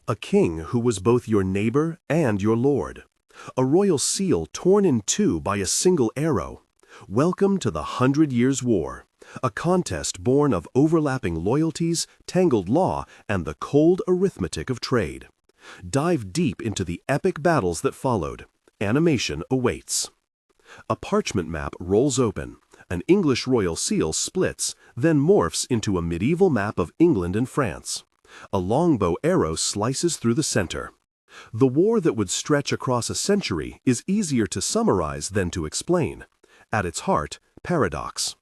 A king who was both your neighbor and your lord. A royal seal torn in two by a single arrow. Welcome to the 100 Years' War, a contest born of overlapping loyalties, tangled law, and the cold arithmetic of trade. Dive deep into the epic battles that followed. Animation awaits. A parchment map rolls open. An English royal seal splits, then morphs into a medieval map of England and France. A longbow arrow slices through the center. The war that would stretch across a century is easier to summarize than to explain. At its heart, paradox.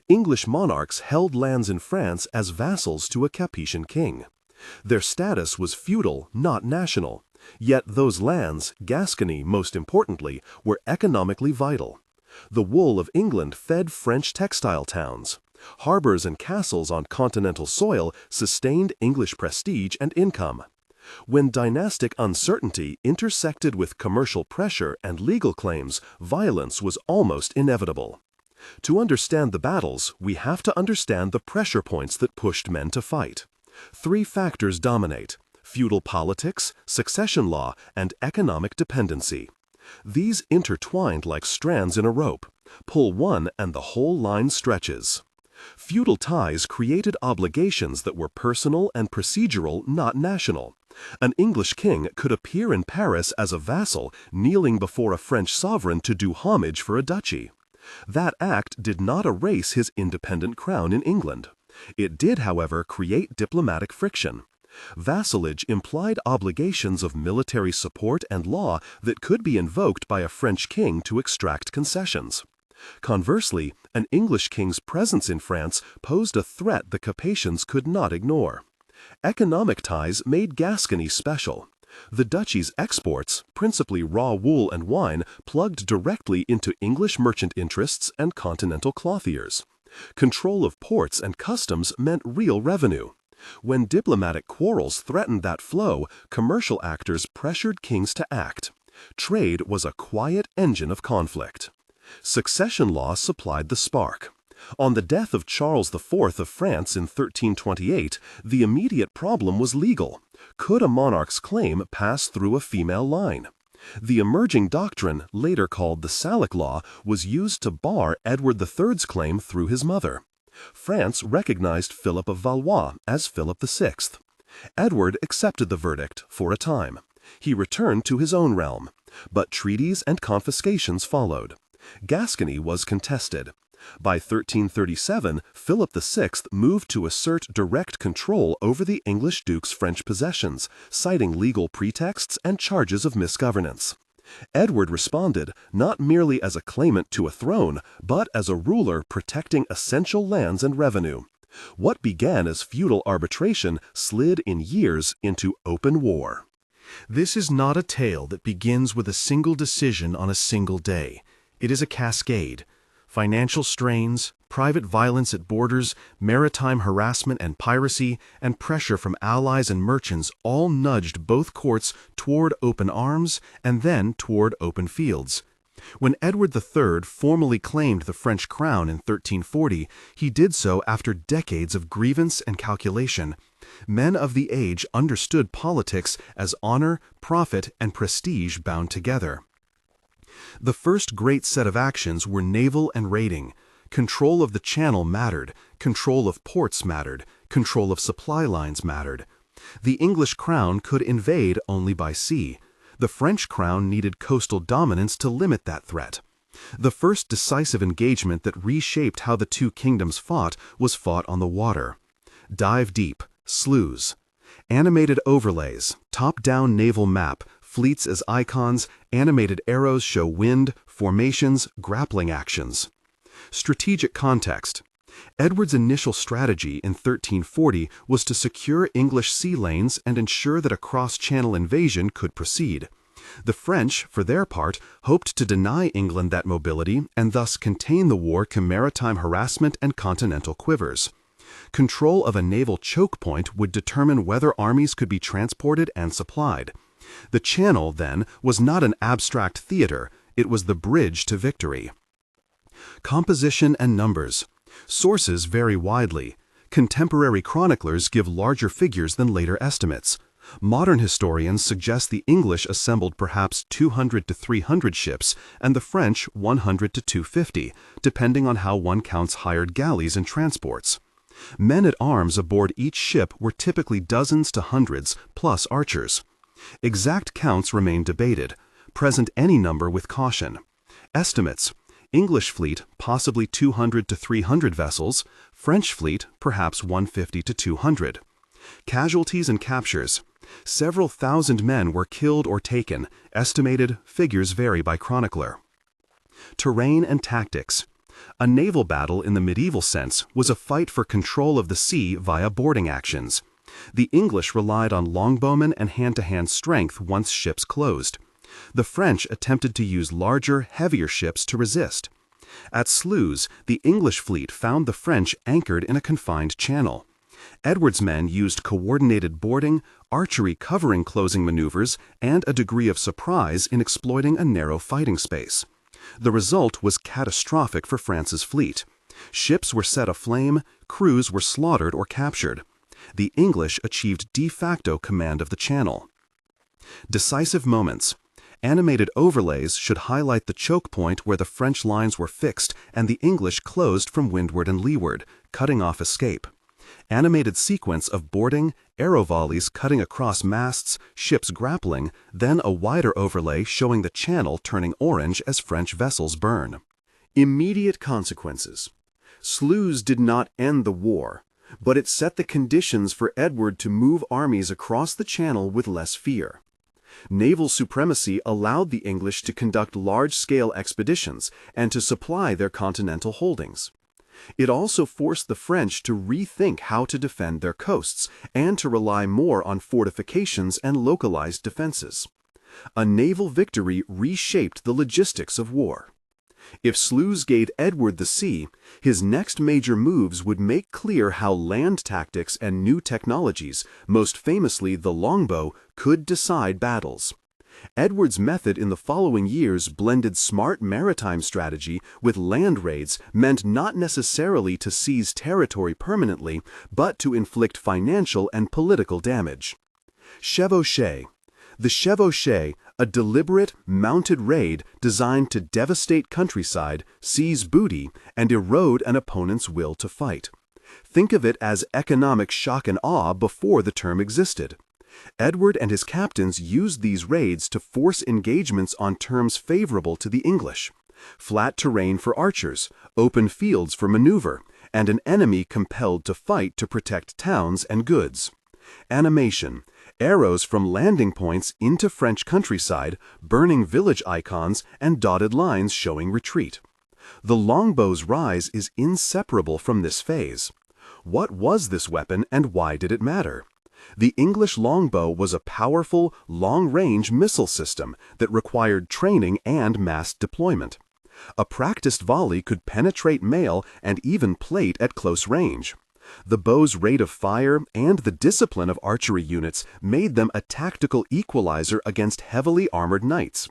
English monarchs held lands in France as vassals to a Capetian king. Their status was feudal, not national. Yet those lands, Gascony most importantly, were economically vital. The wool of England fed French textile towns. Harbors and castles on continental soil sustained English prestige and income. When dynastic uncertainty intersected with commercial pressure and legal claims, violence was almost inevitable. To understand the battles, we have to understand the pressure points that pushed men to fight. Three factors dominate: feudal politics, succession law, and economic dependency. These intertwined like strands in a rope. Pull one and the whole line stretches. Feudal ties created obligations that were personal and procedural, not national. An English king could appear in Paris as a vassal, kneeling before a French sovereign to do homage for a duchy. That act did not erase his independent crown in England. It did, however, create diplomatic friction. Vassalage implied obligations of military support and law that could be invoked by a French king to extract concessions. Conversely, an English king's presence in France posed a threat the Capetians could not ignore. Economic ties made Gascony special. The duchy's exports, principally raw wool and wine, plugged directly into English merchant interests and continental clothiers. Control of ports and customs meant real revenue. When diplomatic quarrels threatened that flow, commercial actors pressured kings to act. Trade was a quiet engine of conflict. Succession law supplied the spark. On the death of Charles IV of France in 1328, the immediate problem was legal. Could a monarch's claim pass through a female line? The emerging doctrine, later called the Salic Law, was used to bar Edward III's claim through his mother. France recognized Philip of Valois as Philip VI. Edward accepted the verdict for a time. He returned to his own realm, but treaties and confiscations followed. Gascony was contested. By 1337, Philip VI moved to assert direct control over the English duke's French possessions, citing legal pretexts and charges of misgovernance. Edward responded not merely as a claimant to a throne, but as a ruler protecting essential lands and revenue. What began as feudal arbitration slid in years into open war. This is not a tale that begins with a single decision on a single day. It is a cascade. Financial strains, private violence at borders, maritime harassment and piracy, and pressure from allies and merchants all nudged both courts toward open arms and then toward open fields. When Edward III formally claimed the French crown in 1340, he did so after decades of grievance and calculation. Men of the age understood politics as honor, profit, and prestige bound together. The first great set of actions were naval and raiding. Control of the Channel mattered, control of ports mattered, control of supply lines mattered. The English crown could invade only by sea. The French crown needed coastal dominance to limit that threat. The first decisive engagement that reshaped how the two kingdoms fought was fought on the water. Dive deep, sloughs. Animated overlays, top-down naval map, fleets as icons, animated arrows show wind, formations, grappling actions. Strategic context. Edward's initial strategy in 1340 was to secure English sea lanes and ensure that a cross-channel invasion could proceed. The French, for their part, hoped to deny England that mobility and thus contain the war to maritime harassment and continental quivers. Control of a naval choke point would determine whether armies could be transported and supplied. The Channel, then, was not an abstract theater, it was the bridge to victory. Composition and numbers. Sources vary widely. Contemporary chroniclers give larger figures than later estimates. Modern historians suggest the English assembled perhaps 200 to 300 ships and the French 100 to 250, depending on how one counts hired galleys and transports. Men-at-arms aboard each ship were typically dozens to hundreds, plus archers. Exact counts remain debated. Present any number with caution. Estimates: English fleet, possibly 200 to 300 vessels. French fleet, perhaps 150 to 200. Casualties and captures: several thousand men were killed or taken. Estimated figures vary by chronicler. Terrain and tactics: a naval battle in the medieval sense was a fight for control of the sea via boarding actions. The English relied on longbowmen and hand-to-hand strength once ships closed. The French attempted to use larger, heavier ships to resist. At Sluys, the English fleet found the French anchored in a confined channel. Edward's men used coordinated boarding, archery covering closing maneuvers, and a degree of surprise in exploiting a narrow fighting space. The result was catastrophic for France's fleet. Ships were set aflame, crews were slaughtered or captured. The English achieved de facto command of the channel. Decisive moments: animated overlays should highlight the choke point where the French lines were fixed and the English closed from windward and leeward, cutting off escape. Animated sequence of boarding, arrow volleys cutting across masts, ships grappling, then a wider overlay showing the channel turning orange as French vessels burn. Immediate consequences. Sluys did not end the war, but it set the conditions for Edward to move armies across the channel with less fear. Naval supremacy allowed the English to conduct large-scale expeditions and to supply their continental holdings. It also forced the French to rethink how to defend their coasts and to rely more on fortifications and localized defenses. A naval victory reshaped the logistics of war. If Sluys gave Edward the sea, his next major moves would make clear how land tactics and new technologies, most famously the longbow, could decide battles. Edward's method in the following years blended smart maritime strategy with land raids meant not necessarily to seize territory permanently, but to inflict financial and political damage. Chevauchée. The chevauchée, a deliberate, mounted raid designed to devastate countryside, seize booty, and erode an opponent's will to fight. Think of it as economic shock and awe before the term existed. Edward and his captains used these raids to force engagements on terms favorable to the English: flat terrain for archers, open fields for maneuver, and an enemy compelled to fight to protect towns and goods. Animation: arrows from landing points into French countryside, burning village icons, and dotted lines showing retreat. The longbow's rise is inseparable from this phase. What was this weapon and why did it matter? The English longbow was a powerful, long-range missile system that required training and mass deployment. A practiced volley could penetrate mail and even plate at close range. The bow's rate of fire and the discipline of archery units made them a tactical equalizer against heavily armored knights.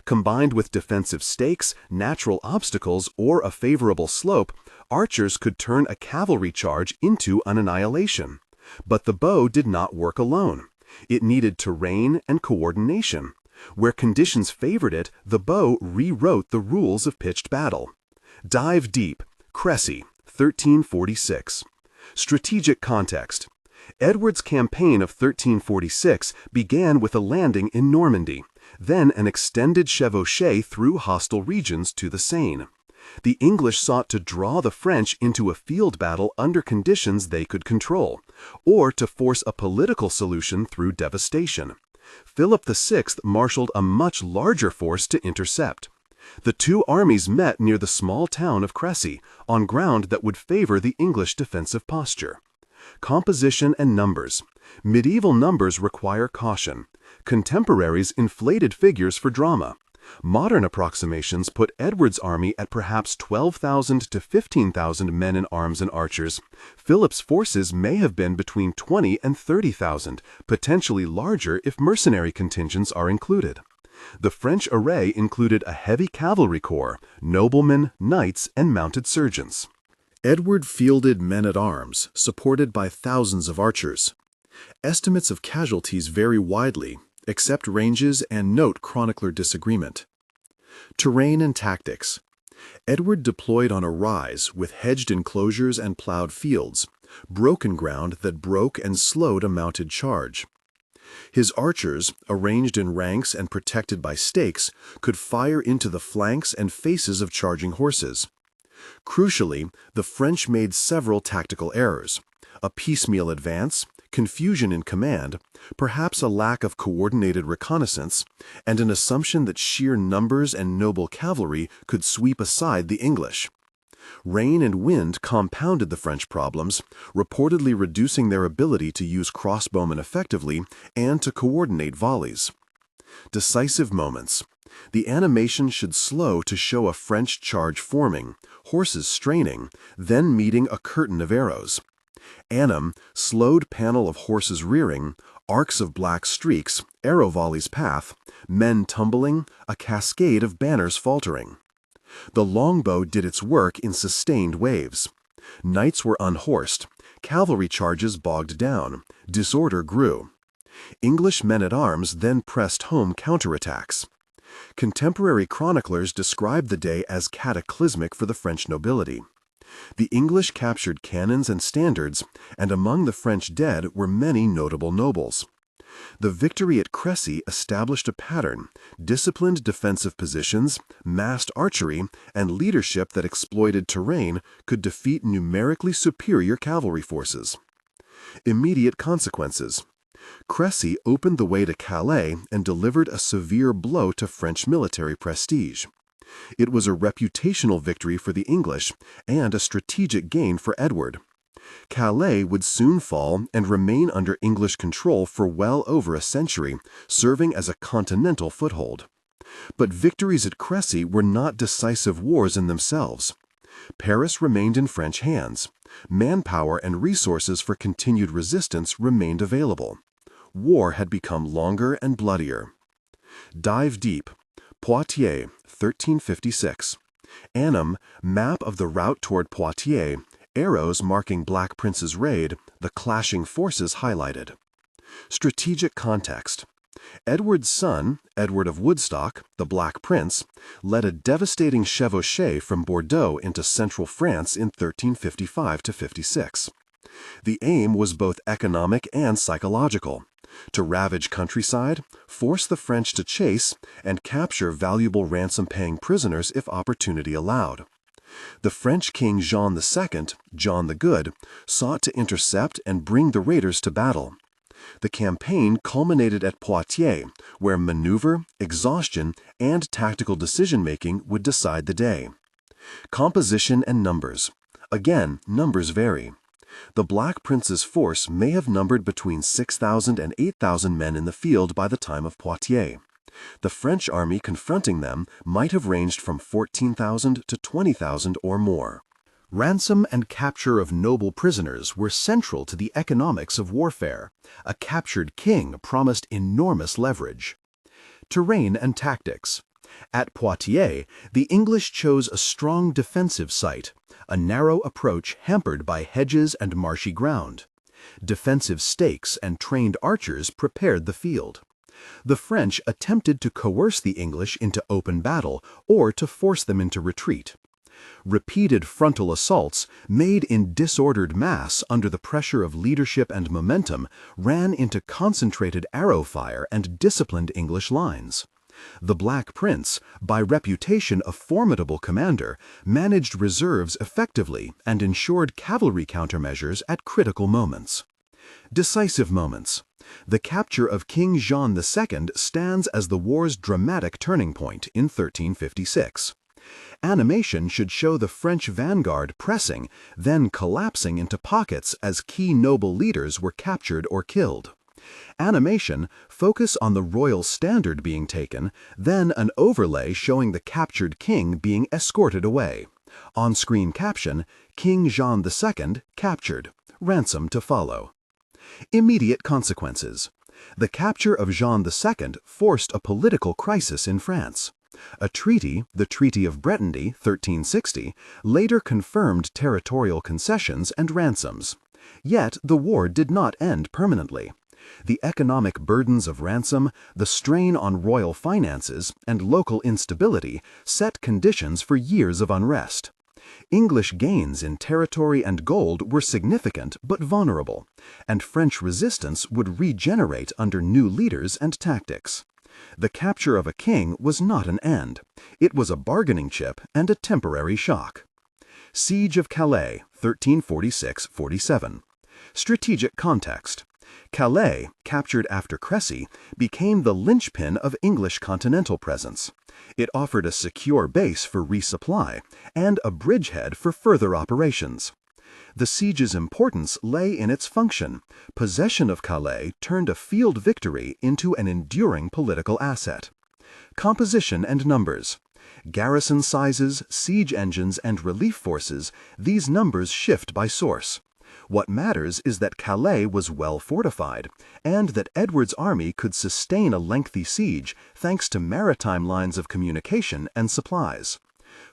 Combined with defensive stakes, natural obstacles, or a favorable slope, archers could turn a cavalry charge into an annihilation. But the bow did not work alone. It needed terrain and coordination. Where conditions favored it, the bow rewrote the rules of pitched battle. Dive deep. Crécy, 1346. Strategic context. Edward's campaign of 1346 began with a landing in Normandy, then an extended chevauchée through hostile regions to the Seine. The English sought to draw the French into a field battle under conditions they could control, or to force a political solution through devastation. Philip VI marshaled a much larger force to intercept. The two armies met near the small town of Crécy, on ground that would favor the English defensive posture. Composition and numbers. Medieval numbers require caution. Contemporaries inflated figures for drama. Modern approximations put Edward's army at perhaps 12,000 to 15,000 men in arms and archers. Philip's forces may have been between 20 and 30,000, potentially larger if mercenary contingents are included. The French array included a heavy cavalry corps, noblemen, knights, and mounted sergeants. Edward fielded men-at-arms, supported by thousands of archers. Estimates of casualties vary widely, accept ranges and note chronicler disagreement. Terrain and tactics. Edward deployed on a rise with hedged enclosures and plowed fields, broken ground that broke and slowed a mounted charge. His archers, arranged in ranks and protected by stakes, could fire into the flanks and faces of charging horses. Crucially, the French made several tactical errors: a piecemeal advance, confusion in command, perhaps a lack of coordinated reconnaissance, and an assumption that sheer numbers and noble cavalry could sweep aside the English. Rain and wind compounded the French problems, reportedly reducing their ability to use crossbowmen effectively and to coordinate volleys. Decisive moments. The animation should slow to show a French charge forming, horses straining, then meeting a curtain of arrows. Anim, slowed panel of horses rearing, arcs of black streaks, arrow volleys path, men tumbling, a cascade of banners faltering. The longbow did its work in sustained waves. Knights were unhorsed, cavalry charges bogged down, disorder grew. English men-at-arms then pressed home counterattacks. Contemporary chroniclers described the day as cataclysmic for the French nobility. The English captured cannons and standards, and among the French dead were many notable nobles. The victory at Crécy established a pattern: disciplined defensive positions, massed archery, and leadership that exploited terrain could defeat numerically superior cavalry forces. Immediate consequences. Crécy opened the way to Calais and delivered a severe blow to French military prestige. It was a reputational victory for the English and a strategic gain for Edward. Calais would soon fall and remain under English control for well over a century, serving as a continental foothold. But victories at Crécy were not decisive wars in themselves. Paris remained in French hands. Manpower and resources for continued resistance remained available. War had become longer and bloodier. Dive deep. Poitiers, 1356. Anim, map of the route toward Poitiers, arrows marking Black Prince's raid, the clashing forces highlighted. Strategic context. Edward's son, Edward of Woodstock, the Black Prince, led a devastating chevauchée from Bordeaux into central France in 1355–56. The aim was both economic and psychological: to ravage countryside, force the French to chase, and capture valuable ransom-paying prisoners if opportunity allowed. The French King Jean II, John the Good, sought to intercept and bring the raiders to battle. The campaign culminated at Poitiers, where maneuver, exhaustion, and tactical decision-making would decide the day. Composition and numbers. Again, numbers vary. The Black Prince's force may have numbered between 6,000 and 8,000 men in the field by the time of Poitiers. The French army confronting them might have ranged from 14,000 to 20,000 or more. Ransom and capture of noble prisoners were central to the economics of warfare. A captured king promised enormous leverage. Terrain and tactics. At Poitiers, the English chose a strong defensive site, a narrow approach hampered by hedges and marshy ground. Defensive stakes and trained archers prepared the field. The French attempted to coerce the English into open battle or to force them into retreat. Repeated frontal assaults, made in disordered mass under the pressure of leadership and momentum, ran into concentrated arrow fire and disciplined English lines. The Black Prince, by reputation a formidable commander, managed reserves effectively and ensured cavalry countermeasures at critical moments. Decisive moments. The capture of King Jean II stands as the war's dramatic turning point in 1356. Animation should show the French vanguard pressing, then collapsing into pockets as key noble leaders were captured or killed. Animation, focus on the royal standard being taken, then an overlay showing the captured king being escorted away. On-screen caption, King Jean II captured, ransom to follow. Immediate consequences. The capture of Jean II forced a political crisis in France. A treaty, the Treaty of Bretonny, 1360, later confirmed territorial concessions and ransoms. Yet the war did not end permanently. The economic burdens of ransom, the strain on royal finances, and local instability set conditions for years of unrest. English gains in territory and gold were significant but vulnerable, and French resistance would regenerate under new leaders and tactics. The capture of a king was not an end. It was a bargaining chip and a temporary shock. Siege of Calais, 1346–47. Strategic context. Calais, captured after Crécy, became the linchpin of English continental presence. It offered a secure base for resupply and a bridgehead for further operations. The siege's importance lay in its function. Possession of Calais turned a field victory into an enduring political asset. Composition and numbers. Garrison sizes, siege engines, and relief forces, these numbers shift by source. What matters is that Calais was well fortified, and that Edward's army could sustain a lengthy siege thanks to maritime lines of communication and supplies.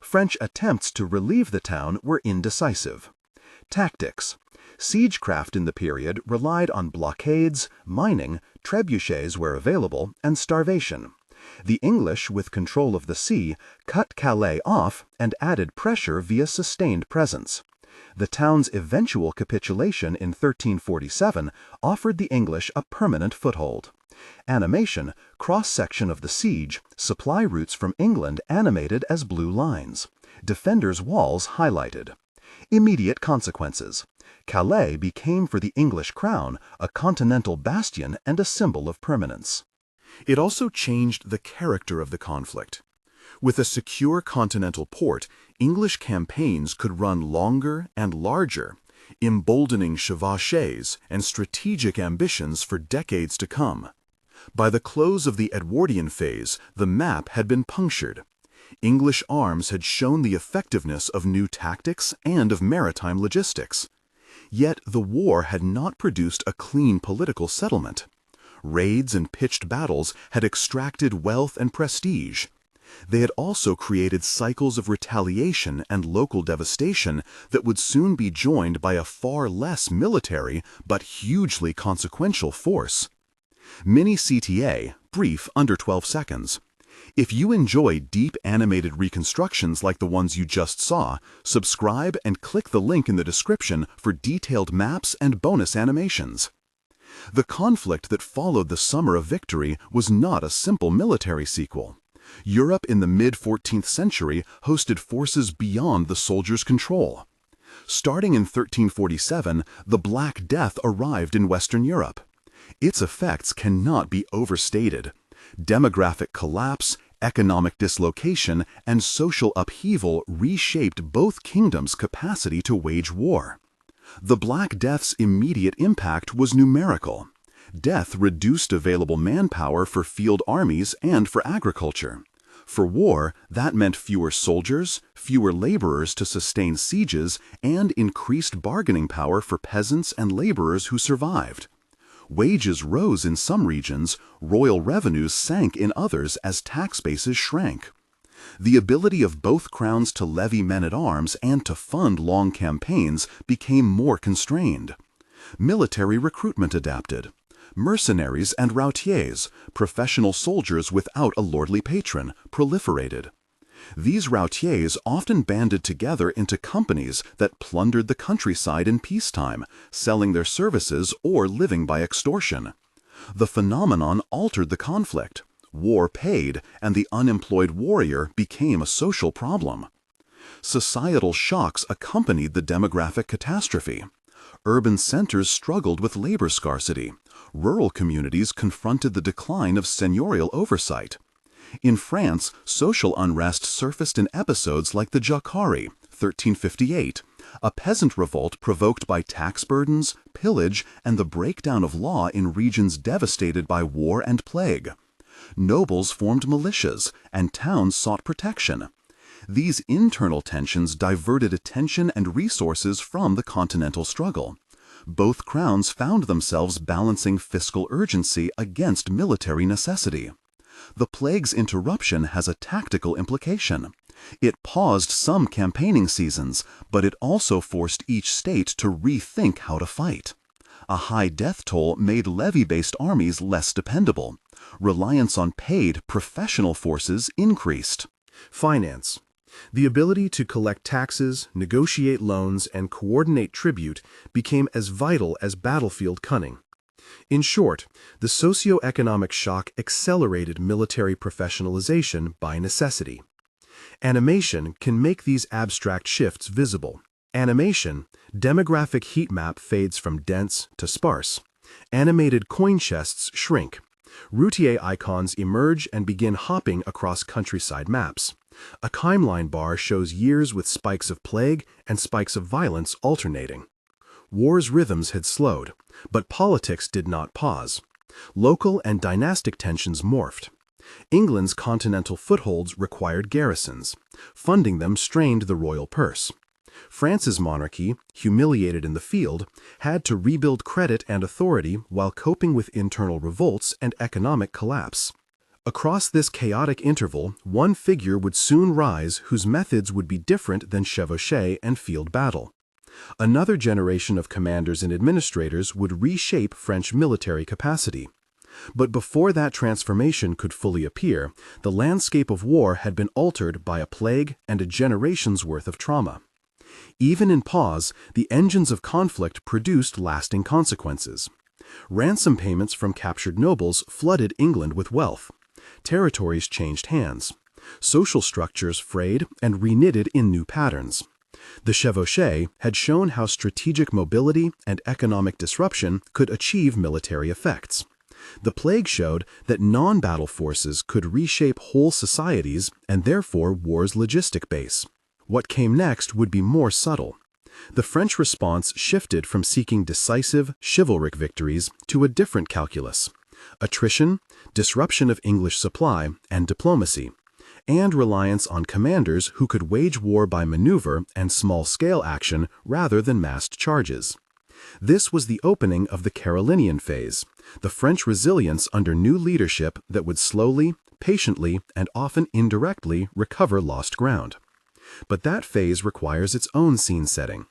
French attempts to relieve the town were indecisive. Tactics. Siegecraft in the period relied on blockades, mining, trebuchets where available, and starvation. The English, with control of the sea, cut Calais off and added pressure via sustained presence. The town's eventual capitulation in 1347 offered the English a permanent foothold. Animation, cross-section of the siege, supply routes from England animated as blue lines. Defenders' walls highlighted. Immediate consequences. Calais became for the English crown a continental bastion and a symbol of permanence. It also changed the character of the conflict. With a secure continental port, English campaigns could run longer and larger, emboldening chevauchés and strategic ambitions for decades to come. By the close of the Edwardian phase, the map had been punctured. English arms had shown the effectiveness of new tactics and of maritime logistics. Yet the war had not produced a clean political settlement. Raids and pitched battles had extracted wealth and prestige. They had also created cycles of retaliation and local devastation that would soon be joined by a far less military but hugely consequential force. Mini CTA, brief, under 12 seconds. If you enjoy deep animated reconstructions like the ones you just saw, subscribe and click the link in the description for detailed maps and bonus animations. The conflict that followed the Summer of Victory was not a simple military sequel. Europe in the mid-14th century hosted forces beyond the soldiers' control. Starting in 1347, the Black Death arrived in Western Europe. Its effects cannot be overstated. Demographic collapse, economic dislocation, and social upheaval reshaped both kingdoms' capacity to wage war. The Black Death's immediate impact was numerical. Death reduced available manpower for field armies and for agriculture. For war, that meant fewer soldiers, fewer laborers to sustain sieges, and increased bargaining power for peasants and laborers who survived. Wages rose in some regions, royal revenues sank in others as tax bases shrank. The ability of both crowns to levy men-at-arms and to fund long campaigns became more constrained. Military recruitment adapted. Mercenaries and routiers, professional soldiers without a lordly patron, proliferated. These routiers often banded together into companies that plundered the countryside in peacetime, selling their services or living by extortion. The phenomenon altered the conflict. War paid, and the unemployed warrior became a social problem. Societal shocks accompanied the demographic catastrophe. Urban centers struggled with labor scarcity. Rural communities confronted the decline of seigneurial oversight. In France, social unrest surfaced in episodes like the Jacquerie, 1358, a peasant revolt provoked by tax burdens, pillage, and the breakdown of law in regions devastated by war and plague. Nobles formed militias, and towns sought protection. These internal tensions diverted attention and resources from the continental struggle. Both crowns found themselves balancing fiscal urgency against military necessity. The plague's interruption has a tactical implication. It paused some campaigning seasons, but it also forced each state to rethink how to fight. A high death toll made levy-based armies less dependable. Reliance on paid, professional forces increased. Finance. The ability to collect taxes, negotiate loans, and coordinate tribute became as vital as battlefield cunning. In short, the socio-economic shock accelerated military professionalization by necessity. Animation can make these abstract shifts visible. Animation, demographic heat map fades from dense to sparse. Animated coin chests shrink. Routier icons emerge and begin hopping across countryside maps. A timeline bar shows years with spikes of plague and spikes of violence alternating. War's rhythms had slowed, but politics did not pause. Local and dynastic tensions morphed. England's continental footholds required garrisons. Funding them strained the royal purse. France's monarchy, humiliated in the field, had to rebuild credit and authority while coping with internal revolts and economic collapse. Across this chaotic interval, one figure would soon rise whose methods would be different than chevauchée and field battle. Another generation of commanders and administrators would reshape French military capacity. But before that transformation could fully appear, the landscape of war had been altered by a plague and a generation's worth of trauma. Even in pause, the engines of conflict produced lasting consequences. Ransom payments from captured nobles flooded England with wealth. Territories changed hands. Social structures frayed and reknitted in new patterns. The chevauchée had shown how strategic mobility and economic disruption could achieve military effects. The plague showed that non-battle forces could reshape whole societies and therefore war's logistic base. What came next would be more subtle. The French response shifted from seeking decisive, chivalric victories to a different calculus: attrition, disruption of English supply, and diplomacy, and reliance on commanders who could wage war by maneuver and small-scale action rather than massed charges. This was the opening of the Carolinian phase, the French resilience under new leadership that would slowly, patiently, and often indirectly recover lost ground. But that phase requires its own scene setting: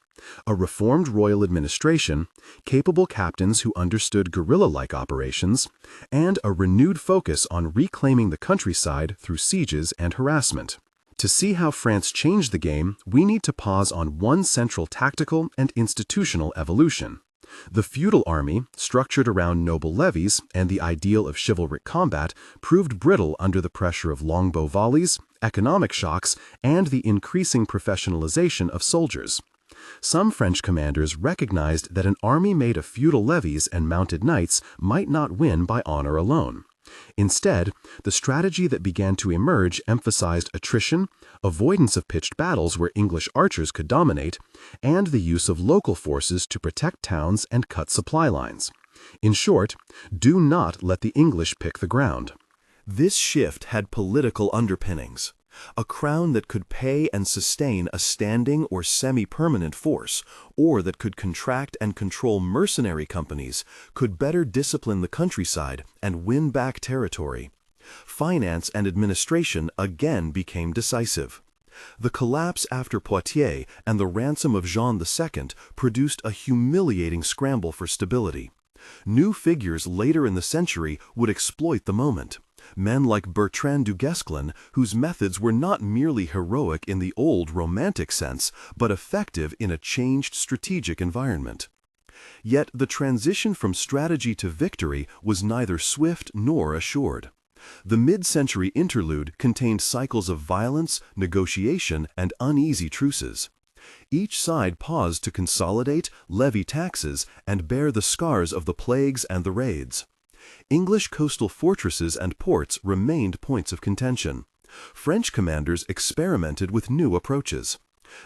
a reformed royal administration, capable captains who understood guerrilla-like operations, and a renewed focus on reclaiming the countryside through sieges and harassment. To see how France changed the game, we need to pause on one central tactical and institutional evolution. The feudal army, structured around noble levies and the ideal of chivalric combat, proved brittle under the pressure of longbow volleys, economic shocks, and the increasing professionalization of soldiers. Some French commanders recognized that an army made of feudal levies and mounted knights might not win by honor alone. Instead, the strategy that began to emerge emphasized attrition, avoidance of pitched battles where English archers could dominate, and the use of local forces to protect towns and cut supply lines. In short, do not let the English pick the ground. This shift had political underpinnings. A crown that could pay and sustain a standing or semi-permanent force, or that could contract and control mercenary companies, could better discipline the countryside and win back territory. Finance and administration again became decisive. The collapse after Poitiers and the ransom of Jean II produced a humiliating scramble for stability. New figures later in the century would exploit the moment. Men like Bertrand du Guesclin, whose methods were not merely heroic in the old romantic sense, but effective in a changed strategic environment. Yet the transition from strategy to victory was neither swift nor assured. The mid-century interlude contained cycles of violence, negotiation, and uneasy truces. Each side paused to consolidate, levy taxes, and bear the scars of the plagues and the raids. English coastal fortresses and ports remained points of contention. French commanders experimented with new approaches.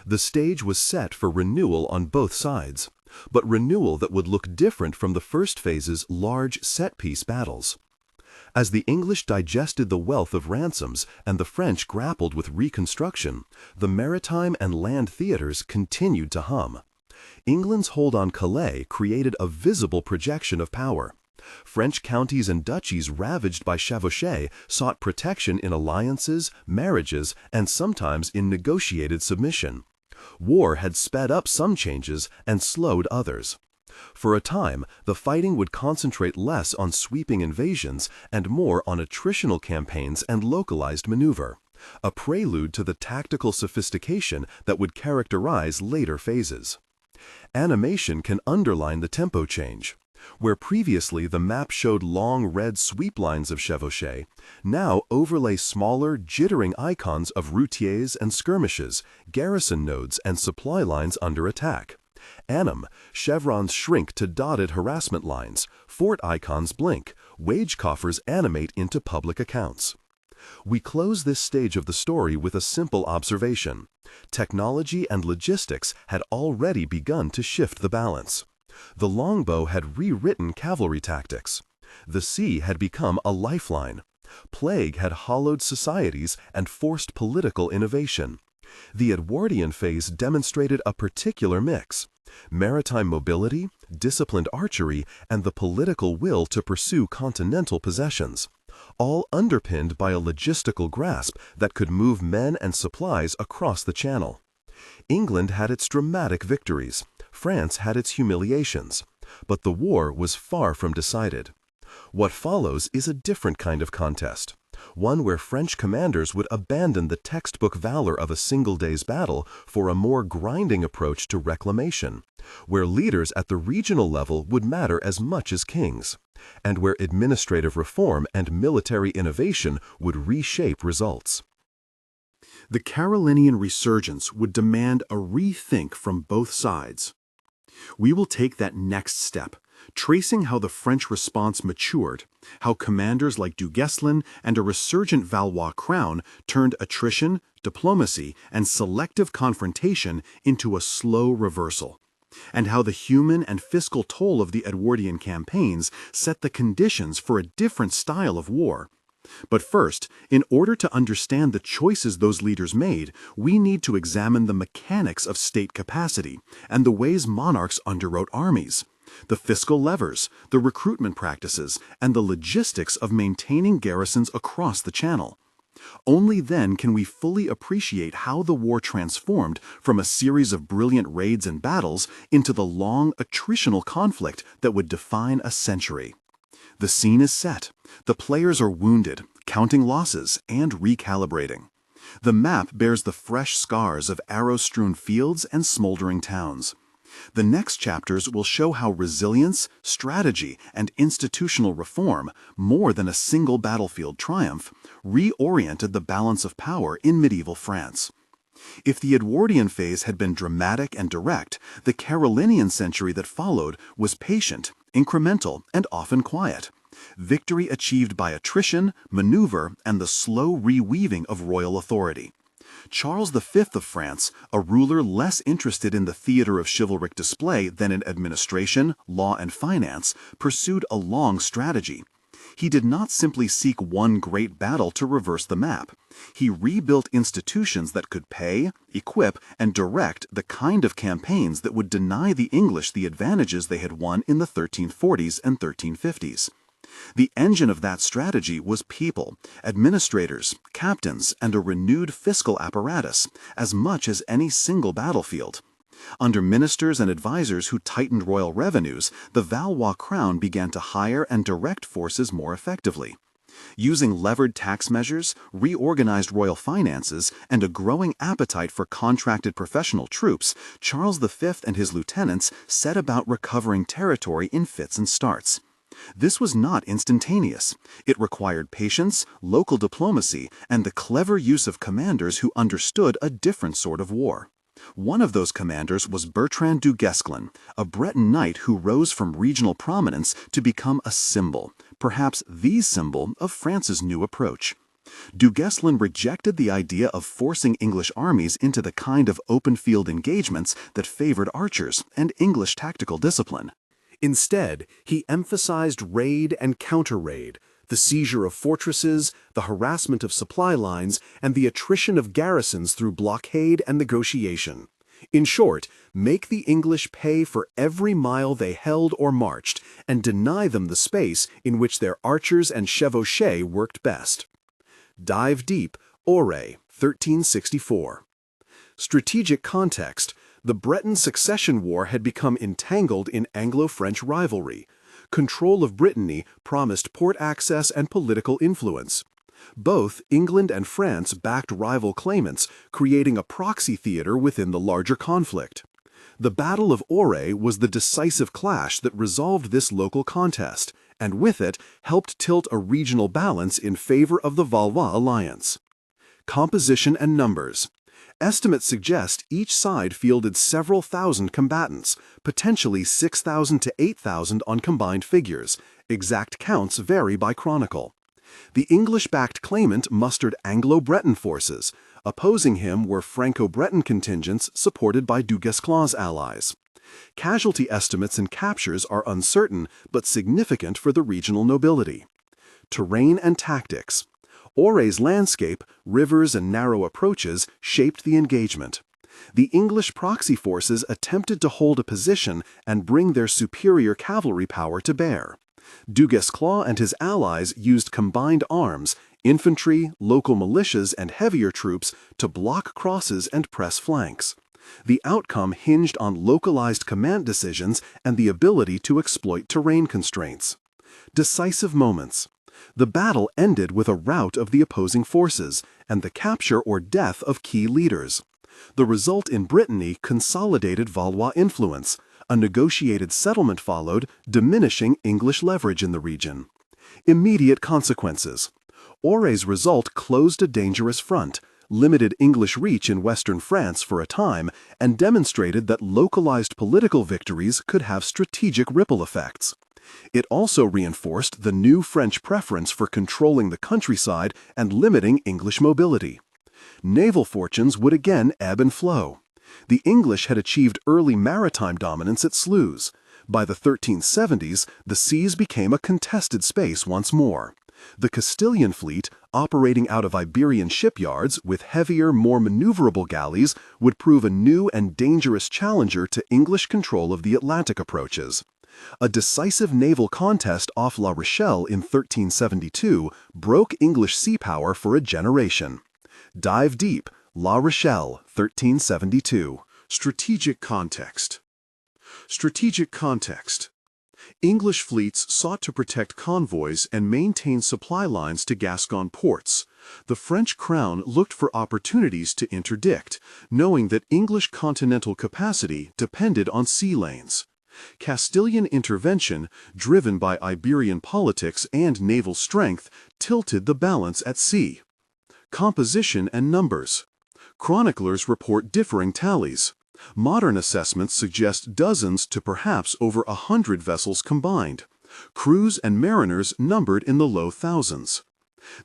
The stage was set for renewal on both sides, but renewal that would look different from the first phase's large set-piece battles. As the English digested the wealth of ransoms and the French grappled with reconstruction, the maritime and land theaters continued to hum. England's hold on Calais created a visible projection of power. French counties and duchies ravaged by chevauchés sought protection in alliances, marriages, and sometimes in negotiated submission. War had sped up some changes and slowed others. For a time, the fighting would concentrate less on sweeping invasions and more on attritional campaigns and localized maneuver, a prelude to the tactical sophistication that would characterize later phases. Animation can underline the tempo change. Where previously the map showed long red sweep lines of chevauchés, now overlay smaller, jittering icons of routiers and skirmishes, garrison nodes and supply lines under attack. Anim, chevrons shrink to dotted harassment lines, fort icons blink, wage coffers animate into public accounts. We close this stage of the story with a simple observation. Technology and logistics had already begun to shift the balance. The longbow had rewritten cavalry tactics. The sea had become a lifeline. Plague had hollowed societies and forced political innovation. The Edwardian phase demonstrated a particular mix: maritime mobility, disciplined archery, and the political will to pursue continental possessions, all underpinned by a logistical grasp that could move men and supplies across the Channel. England had its dramatic victories. France had its humiliations. But the war was far from decided. What follows is a different kind of contest, one where French commanders would abandon the textbook valor of a single day's battle for a more grinding approach to reclamation, where leaders at the regional level would matter as much as kings, and where administrative reform and military innovation would reshape results. The Carolinian resurgence would demand a rethink from both sides. We will take that next step, tracing how the French response matured, how commanders like Du Guesclin and a resurgent Valois crown turned attrition, diplomacy, and selective confrontation into a slow reversal, and how the human and fiscal toll of the Edwardian campaigns set the conditions for a different style of war. But first, in order to understand the choices those leaders made, we need to examine the mechanics of state capacity and the ways monarchs underwrote armies, the fiscal levers, the recruitment practices, and the logistics of maintaining garrisons across the Channel. Only then can we fully appreciate how the war transformed from a series of brilliant raids and battles into the long attritional conflict that would define a century. The scene is set. The players are wounded, counting losses, and recalibrating. The map bears the fresh scars of arrow-strewn fields and smoldering towns. The next chapters will show how resilience, strategy, and institutional reform, more than a single battlefield triumph, reoriented the balance of power in medieval France. If the Edwardian phase had been dramatic and direct, the Carolinian century that followed was patient, incremental, and often quiet. Victory achieved by attrition, maneuver, and the slow reweaving of royal authority. Charles V of France, a ruler less interested in the theater of chivalric display than in administration, law, and finance, pursued a long strategy. He did not simply seek one great battle to reverse the map. He rebuilt institutions that could pay, equip, and direct the kind of campaigns that would deny the English the advantages they had won in the 1340s and 1350s. The engine of that strategy was people, administrators, captains, and a renewed fiscal apparatus, as much as any single battlefield. Under ministers and advisors who tightened royal revenues, the Valois crown began to hire and direct forces more effectively. Using levered tax measures, reorganized royal finances, and a growing appetite for contracted professional troops, Charles V and his lieutenants set about recovering territory in fits and starts. This was not instantaneous. It required patience, local diplomacy, and the clever use of commanders who understood a different sort of war. One of those commanders was Bertrand du Guesclin, a Breton knight who rose from regional prominence to become a symbol, perhaps the symbol of France's new approach. Du Guesclin rejected the idea of forcing English armies into the kind of open-field engagements that favored archers and English tactical discipline. Instead, he emphasized raid and counter-raid, the seizure of fortresses, the harassment of supply lines, and the attrition of garrisons through blockade and negotiation. In short, make the English pay for every mile they held or marched, and deny them the space in which their archers and chevauchés worked best. Dive deep, Auray, 1364. Strategic context: the Breton Succession War had become entangled in Anglo-French rivalry. Control of Brittany promised port access and political influence. Both England and France backed rival claimants, creating a proxy theater within the larger conflict. The Battle of Auray was the decisive clash that resolved this local contest, and with it helped tilt a regional balance in favor of the Valois alliance. Composition and numbers. Estimates suggest each side fielded several thousand combatants, potentially 6,000 to 8,000 on combined figures. Exact counts vary by chronicle. The English-backed claimant mustered Anglo-Breton forces. Opposing him were Franco-Breton contingents supported by du Guesclin's allies. Casualty estimates and captures are uncertain but significant for the regional nobility. Terrain and tactics. Auray's landscape, rivers and narrow approaches shaped the engagement. The English proxy forces attempted to hold a position and bring their superior cavalry power to bear. Du Guesclin and his allies used combined arms, infantry, local militias, and heavier troops to block crosses and press flanks. The outcome hinged on localized command decisions and the ability to exploit terrain constraints. Decisive moments. The battle ended with a rout of the opposing forces and the capture or death of key leaders. The result in Brittany consolidated Valois influence. A negotiated settlement followed, diminishing English leverage in the region. Immediate consequences. Auray's result closed a dangerous front, limited English reach in western France for a time, and demonstrated that localized political victories could have strategic ripple effects. It also reinforced the new French preference for controlling the countryside and limiting English mobility. Naval fortunes would again ebb and flow. The English had achieved early maritime dominance at Sluys. By the 1370s, the seas became a contested space once more. The Castilian fleet, operating out of Iberian shipyards with heavier, more maneuverable galleys, would prove a new and dangerous challenger to English control of the Atlantic approaches. A decisive naval contest off La Rochelle in 1372 broke English sea power for a generation. Dive deep, La Rochelle, 1372. Strategic context. Strategic context. English fleets sought to protect convoys and maintain supply lines to Gascon ports. The French crown looked for opportunities to interdict, knowing that English continental capacity depended on sea lanes. Castilian intervention, driven by Iberian politics and naval strength, tilted the balance at sea. Composition and numbers. Chroniclers report differing tallies. Modern assessments suggest dozens to perhaps over 100 vessels combined. Crews and mariners numbered in the low thousands.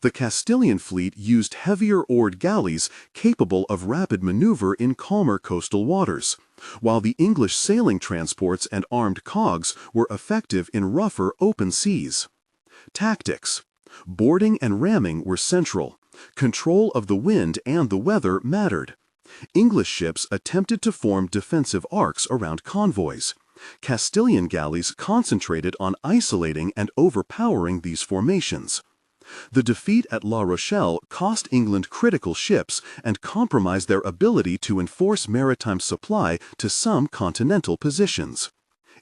The Castilian fleet used heavier oared galleys capable of rapid maneuver in calmer coastal waters, while the English sailing transports and armed cogs were effective in rougher open seas. Tactics. Boarding and ramming were central. Control of the wind and the weather mattered. English ships attempted to form defensive arcs around convoys. Castilian galleys concentrated on isolating and overpowering these formations. The defeat at La Rochelle cost England critical ships and compromised their ability to enforce maritime supply to some continental positions.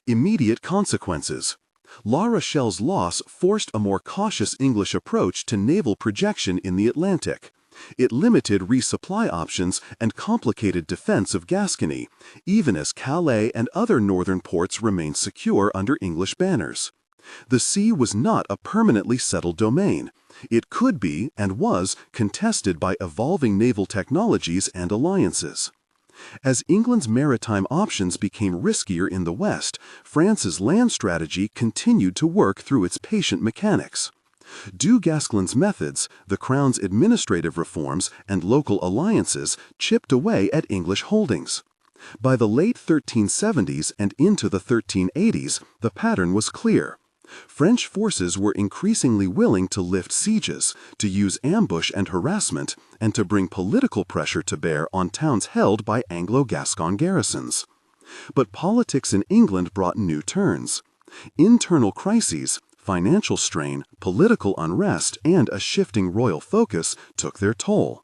Immediate consequences. La Rochelle's loss forced a more cautious English approach to naval projection in the Atlantic. It limited resupply options and complicated defense of Gascony, even as Calais and other northern ports remained secure under English banners. The sea was not a permanently settled domain. It could be, and was, contested by evolving naval technologies and alliances. As England's maritime options became riskier in the West, France's land strategy continued to work through its patient mechanics. Du Guesclin's methods, the Crown's administrative reforms, and local alliances chipped away at English holdings. By the late 1370s and into the 1380s, the pattern was clear. French forces were increasingly willing to lift sieges, to use ambush and harassment, and to bring political pressure to bear on towns held by Anglo-Gascon garrisons. But politics in England brought new turns. Internal crises, financial strain, political unrest, and a shifting royal focus took their toll.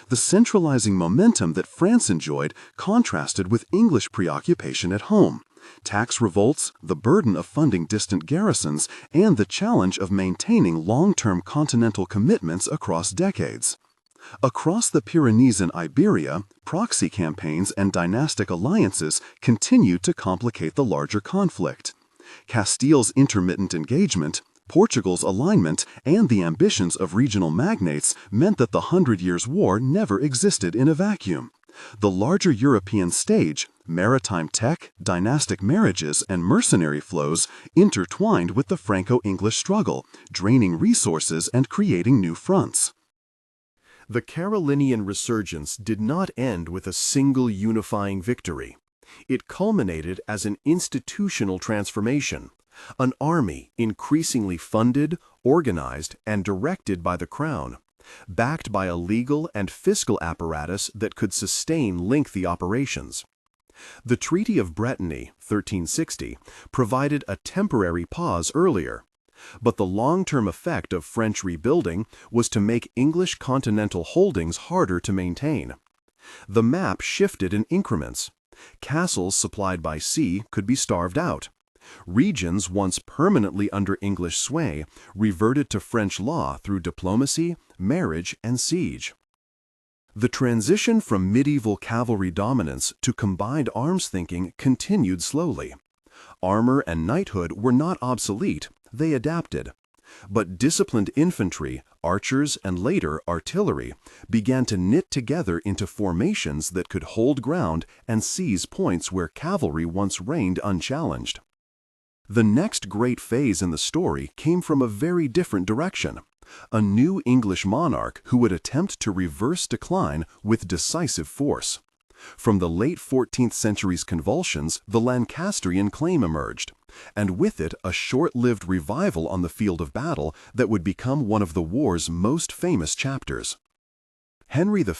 The centralizing momentum that France enjoyed contrasted with English preoccupation at home. Tax revolts, the burden of funding distant garrisons, and the challenge of maintaining long-term continental commitments across decades. Across the Pyrenees and Iberia, proxy campaigns and dynastic alliances continued to complicate the larger conflict. Castile's intermittent engagement, Portugal's alignment, and the ambitions of regional magnates meant that the Hundred Years' War never existed in a vacuum. The larger European stage, maritime tech, dynastic marriages, and mercenary flows intertwined with the Franco-English struggle, draining resources and creating new fronts. The Carolingian resurgence did not end with a single unifying victory. It culminated as an institutional transformation, an army increasingly funded, organized, and directed by the crown, backed by a legal and fiscal apparatus that could sustain lengthy operations. The Treaty of Brittany, 1360, provided a temporary pause earlier, but the long-term effect of French rebuilding was to make English continental holdings harder to maintain. The map shifted in increments. Castles supplied by sea could be starved out. Regions once permanently under English sway reverted to French law through diplomacy, marriage, and siege. The transition from medieval cavalry dominance to combined arms thinking continued slowly. Armor and knighthood were not obsolete, they adapted. But disciplined infantry, archers, and later artillery began to knit together into formations that could hold ground and seize points where cavalry once reigned unchallenged. The next great phase in the story came from a very different direction. A new English monarch who would attempt to reverse decline with decisive force. From the late 14th century's convulsions, the Lancastrian claim emerged, and with it a short-lived revival on the field of battle that would become one of the war's most famous chapters. Henry V,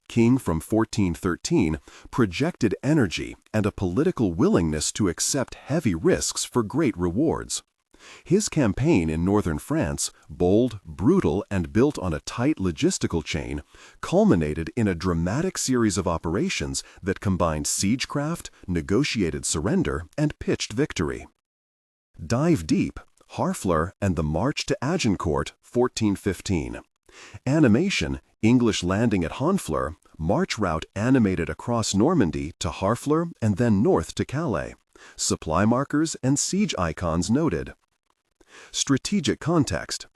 king from 1413, projected energy and a political willingness to accept heavy risks for great rewards. His campaign in northern France, bold, brutal, and built on a tight logistical chain, culminated in a dramatic series of operations that combined siegecraft, negotiated surrender, and pitched victory. Dive deep, Harfleur and the March to Agincourt, 1415. Animation, English landing at Honfleur, march route animated across Normandy to Harfleur and then north to Calais. Supply markers and siege icons noted. Strategic context.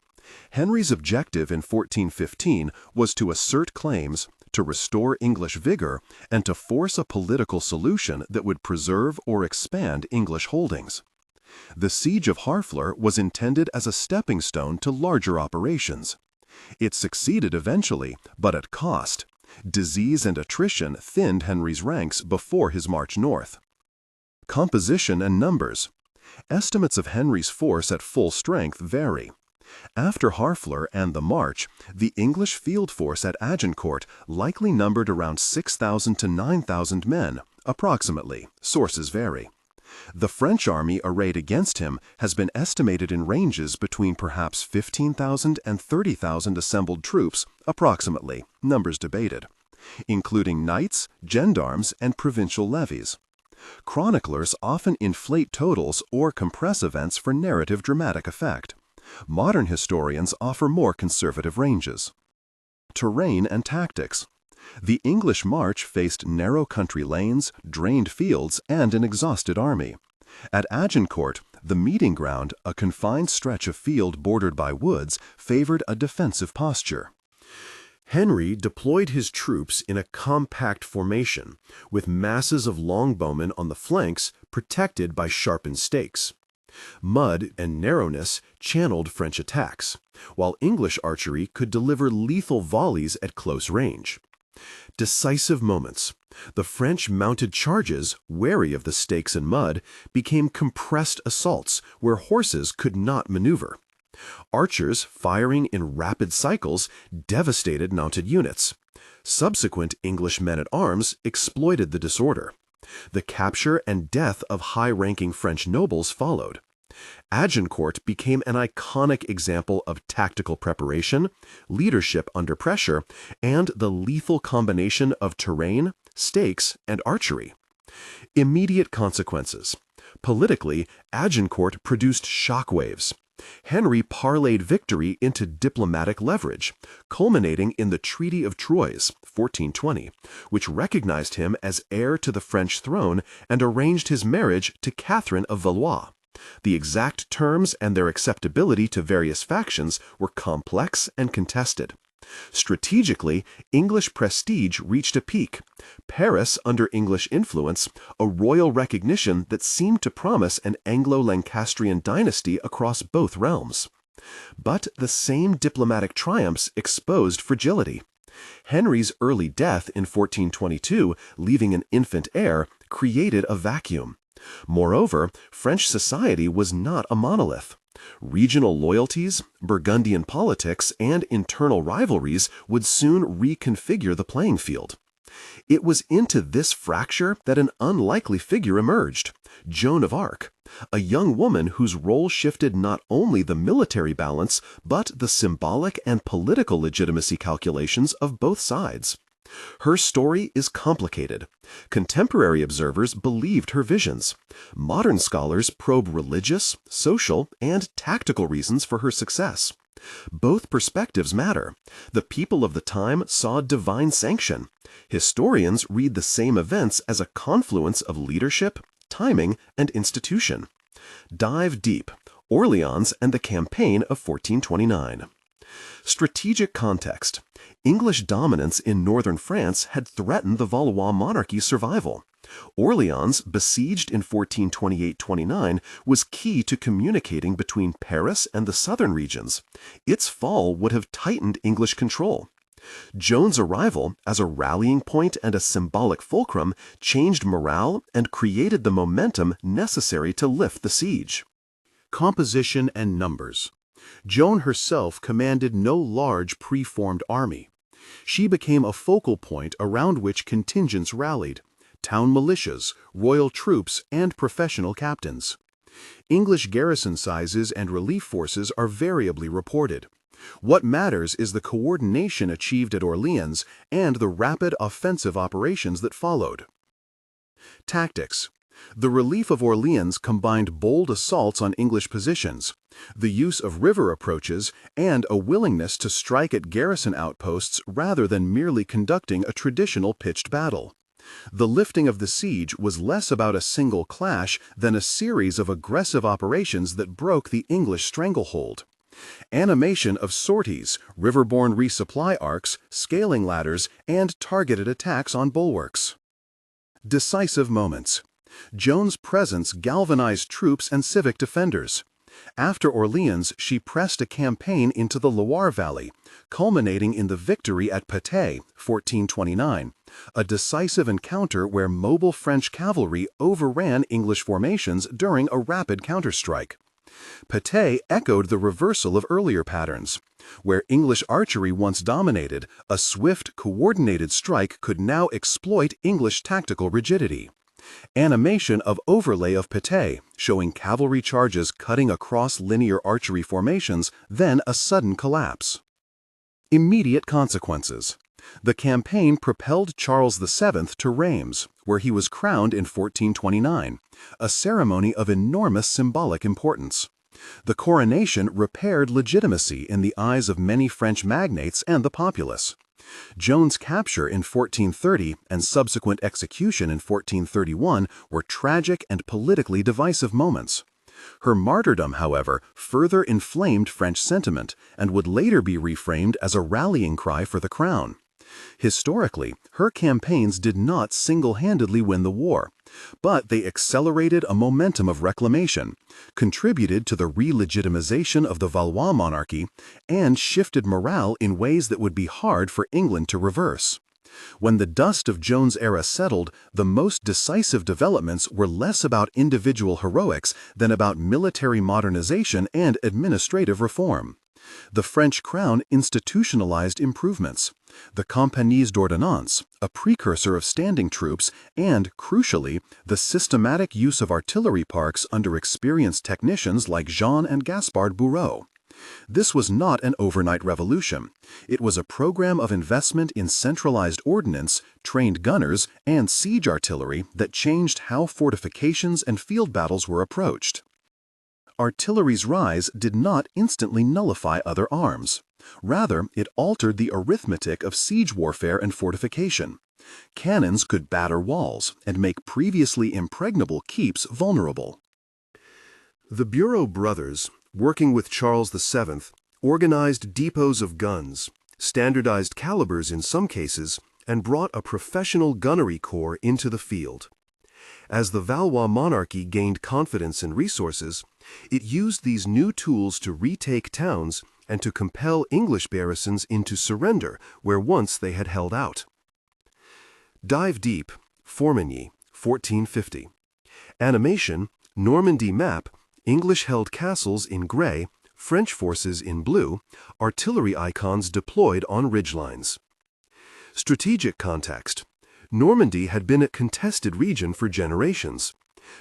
Henry's objective in 1415 was to assert claims, to restore English vigor, and to force a political solution that would preserve or expand English holdings. The siege of Harfleur was intended as a stepping stone to larger operations. It succeeded eventually, but at cost. Disease and attrition thinned Henry's ranks before his march north. Composition and numbers. Estimates of Henry's force at full strength vary. After Harfleur and the March, the English field force at Agincourt likely numbered around 6,000 to 9,000 men, approximately. Sources vary. The French army arrayed against him has been estimated in ranges between perhaps 15,000 and 30,000 assembled troops, approximately. Numbers debated, including knights, gendarmes, and provincial levies. Chroniclers often inflate totals or compress events for narrative dramatic effect. Modern historians offer more conservative ranges. Terrain and tactics. The English march faced narrow country lanes, drained fields, and an exhausted army. At Agincourt, the meeting ground, a confined stretch of field bordered by woods, favored a defensive posture. Henry deployed his troops in a compact formation, with masses of longbowmen on the flanks protected by sharpened stakes. Mud and narrowness channeled French attacks, while English archery could deliver lethal volleys at close range. Decisive moments. The French mounted charges, wary of the stakes and mud, became compressed assaults where horses could not maneuver. Archers, firing in rapid cycles, devastated mounted units. Subsequent English men-at-arms exploited the disorder. The capture and death of high-ranking French nobles followed. Agincourt became an iconic example of tactical preparation, leadership under pressure, and the lethal combination of terrain, stakes, and archery. Immediate consequences. Politically, Agincourt produced shockwaves. Henry parlayed victory into diplomatic leverage, culminating in the Treaty of Troyes, 1420, which recognized him as heir to the French throne and arranged his marriage to Catherine of Valois. The exact terms and their acceptability to various factions were complex and contested. Strategically, English prestige reached a peak. Paris under English influence, a royal recognition that seemed to promise an Anglo-Lancastrian dynasty across both realms. But the same diplomatic triumphs exposed fragility. Henry's early death in 1422, leaving an infant heir, created a vacuum. Moreover, French society was not a monolith. Regional loyalties, Burgundian politics, and internal rivalries would soon reconfigure the playing field. It was into this fracture that an unlikely figure emerged, Joan of Arc, a young woman whose role shifted not only the military balance, but the symbolic and political legitimacy calculations of both sides. Her story is complicated. Contemporary observers believed her visions. Modern scholars probe religious, social, and tactical reasons for her success. Both perspectives matter. The people of the time saw divine sanction. Historians read the same events as a confluence of leadership, timing, and institution. Dive deep. Orleans and the Campaign of 1429. Strategic context. English dominance in northern France had threatened the Valois monarchy's survival. Orleans, besieged in 1428-29, was key to communicating between Paris and the southern regions. Its fall would have tightened English control. Joan's arrival, as a rallying point and a symbolic fulcrum, changed morale and created the momentum necessary to lift the siege. Composition and numbers. Joan herself commanded no large preformed army. She became a focal point around which contingents rallied: town militias, royal troops, and professional captains. English garrison sizes and relief forces are variably reported. What matters is the coordination achieved at Orleans and the rapid offensive operations that followed. Tactics. The relief of Orleans combined bold assaults on English positions, the use of river approaches, and a willingness to strike at garrison outposts rather than merely conducting a traditional pitched battle. The lifting of the siege was less about a single clash than a series of aggressive operations that broke the English stranglehold. Animation of sorties, riverborne resupply arcs, scaling ladders, and targeted attacks on bulwarks. Decisive moments. Joan's presence galvanized troops and civic defenders. After Orleans, she pressed a campaign into the Loire Valley, culminating in the victory at Patay, 1429, a decisive encounter where mobile French cavalry overran English formations during a rapid counterstrike. Patay echoed the reversal of earlier patterns. Where English archery once dominated, a swift, coordinated strike could now exploit English tactical rigidity. Animation of overlay of Patay, showing cavalry charges cutting across linear archery formations, then a sudden collapse. Immediate consequences. The campaign propelled Charles VII to Reims, where he was crowned in 1429, a ceremony of enormous symbolic importance. The coronation repaired legitimacy in the eyes of many French magnates and the populace. Joan's capture in 1430 and subsequent execution in 1431 were tragic and politically divisive moments. Her martyrdom, however, further inflamed French sentiment and would later be reframed as a rallying cry for the crown. Historically, her campaigns did not single-handedly win the war, but they accelerated a momentum of reclamation, contributed to the re-legitimization of the Valois monarchy, and shifted morale in ways that would be hard for England to reverse. When the dust of Joan's era settled, the most decisive developments were less about individual heroics than about military modernization and administrative reform. The French crown institutionalized improvements. The compagnies d'ordonnance, a precursor of standing troops, and, crucially, the systematic use of artillery parks under experienced technicians like Jean and Gaspard Bourreau. This was not an overnight revolution. It was a program of investment in centralized ordnance, trained gunners, and siege artillery that changed how fortifications and field battles were approached. Artillery's rise did not instantly nullify other arms. Rather, it altered the arithmetic of siege warfare and fortification. Cannons could batter walls and make previously impregnable keeps vulnerable. The Bureau brothers, working with Charles VII, organized depots of guns, standardized calibers in some cases, and brought a professional gunnery corps into the field. As the Valois monarchy gained confidence and resources, it used these new tools to retake towns and to compel English garrisons into surrender where once they had held out. Dive deep, Formigny, 1450. Animation, Normandy map, English-held castles in gray, French forces in blue, artillery icons deployed on ridgelines. Strategic context. Normandy had been a contested region for generations.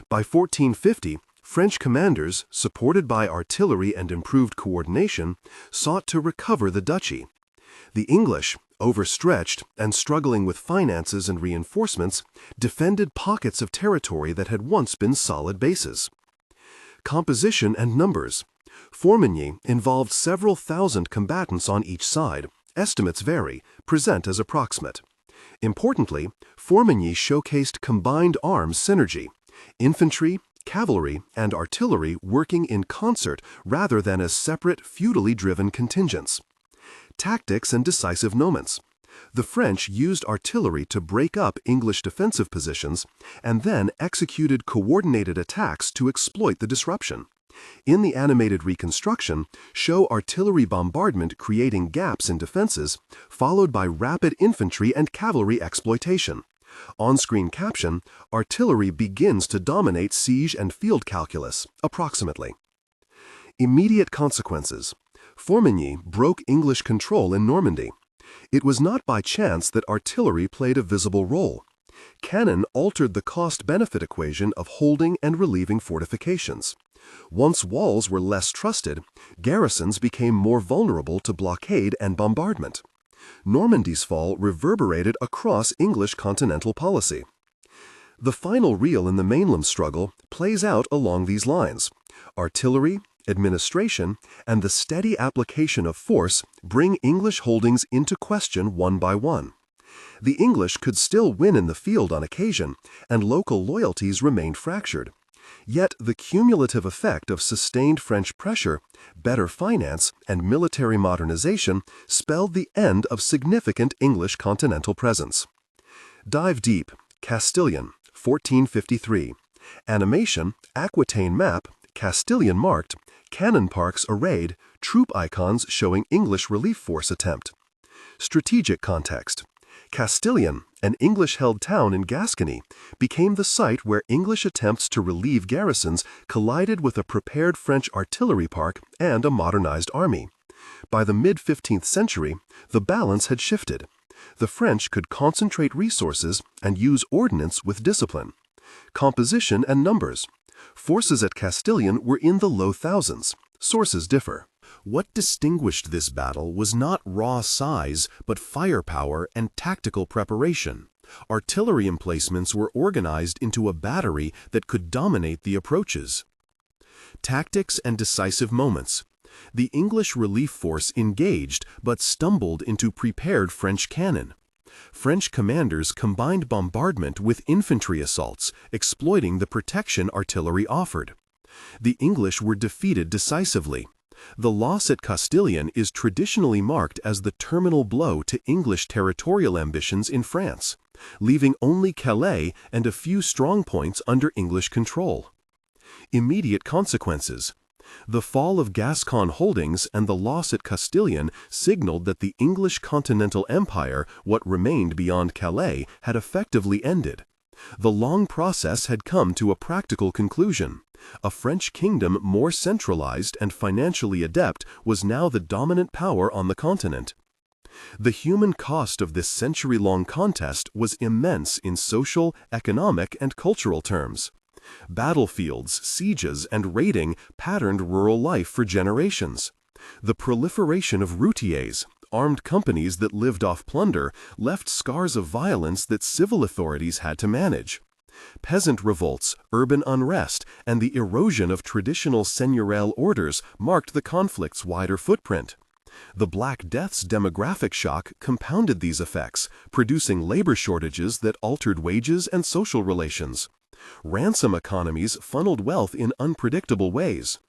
By 1450, French commanders, supported by artillery and improved coordination, sought to recover the duchy. The English, overstretched and struggling with finances and reinforcements, defended pockets of territory that had once been solid bases. Composition and numbers. Formigny involved several thousand combatants on each side. Estimates vary, present as approximate. Importantly, Formigny showcased combined arms synergy, infantry, cavalry, and artillery working in concert rather than as separate, feudally driven contingents. Tactics and decisive moments. The French used artillery to break up English defensive positions and then executed coordinated attacks to exploit the disruption. In the animated reconstruction, show artillery bombardment creating gaps in defenses, followed by rapid infantry and cavalry exploitation. On-screen caption, artillery begins to dominate siege and field calculus, approximately. Immediate consequences. Formigny broke English control in Normandy. It was not by chance that artillery played a visible role. Cannon altered the cost-benefit equation of holding and relieving fortifications. Once walls were less trusted, garrisons became more vulnerable to blockade and bombardment. Normandy's fall reverberated across English continental policy. The final reel in the mainland struggle plays out along these lines. Artillery, administration, and the steady application of force bring English holdings into question one by one. The English could still win in the field on occasion, and local loyalties remained fractured. Yet the cumulative effect of sustained French pressure, better finance, and military modernization spelled the end of significant English continental presence. Dive deep, Castilian, 1453. Animation, Aquitaine map, Castilian marked, cannon parks arrayed, troop icons showing English relief force attempt. Strategic context. Castilian, an English-held town in Gascony, became the site where English attempts to relieve garrisons collided with a prepared French artillery park and a modernized army. By the mid-15th century, the balance had shifted. The French could concentrate resources and use ordnance with discipline. Composition and numbers. Forces at Castilian were in the low thousands. Sources differ. What distinguished this battle was not raw size, but firepower and tactical preparation. Artillery emplacements were organized into a battery that could dominate the approaches. Tactics and decisive moments. The English relief force engaged but stumbled into prepared French cannon. French commanders combined bombardment with infantry assaults, exploiting the protection artillery offered. The English were defeated decisively. The loss at Castilian is traditionally marked as the terminal blow to English territorial ambitions in France, leaving only Calais and a few strong points under English control. Immediate consequences. The fall of Gascon holdings and the loss at Castilian signaled that the English continental empire, what remained beyond Calais, had effectively ended. The long process had come to a practical conclusion. A French kingdom more centralized and financially adept was now the dominant power on the continent. The human cost of this century-long contest was immense in social, economic, and cultural terms. Battlefields, sieges, and raiding patterned rural life for generations. The proliferation of routiers, armed companies that lived off plunder, left scars of violence that civil authorities had to manage. Peasant revolts, urban unrest, and the erosion of traditional seigneurial orders marked the conflict's wider footprint. The Black Death's demographic shock compounded these effects, producing labor shortages that altered wages and social relations. Ransom economies funneled wealth in unpredictable ways.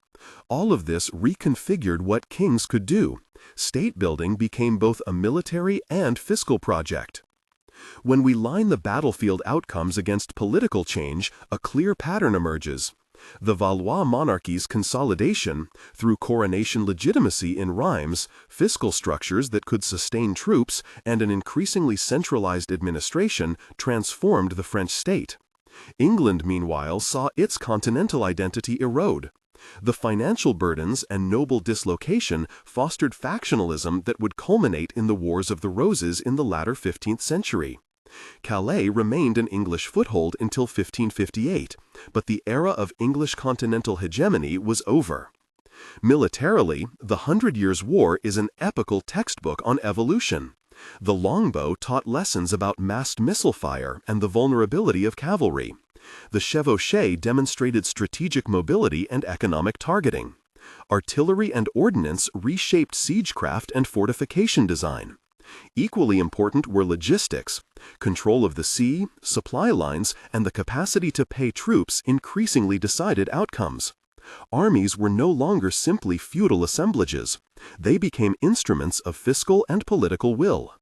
All of this reconfigured what kings could do. State building became both a military and fiscal project. When we line the battlefield outcomes against political change, a clear pattern emerges. The Valois monarchy's consolidation, through coronation legitimacy in Reims, fiscal structures that could sustain troops, and an increasingly centralized administration, transformed the French state. England, meanwhile, saw its continental identity erode. The financial burdens and noble dislocation fostered factionalism that would culminate in the Wars of the Roses in the latter 15th century. Calais remained an English foothold until 1558, but the era of English continental hegemony was over. Militarily, the Hundred Years' War is an epical textbook on evolution. The longbow taught lessons about massed missile fire and the vulnerability of cavalry. The chevauchée demonstrated strategic mobility and economic targeting. Artillery and ordnance reshaped siegecraft and fortification design. Equally important were logistics. Control of the sea, supply lines, and the capacity to pay troops increasingly decided outcomes. Armies were no longer simply feudal assemblages. They became instruments of fiscal and political will.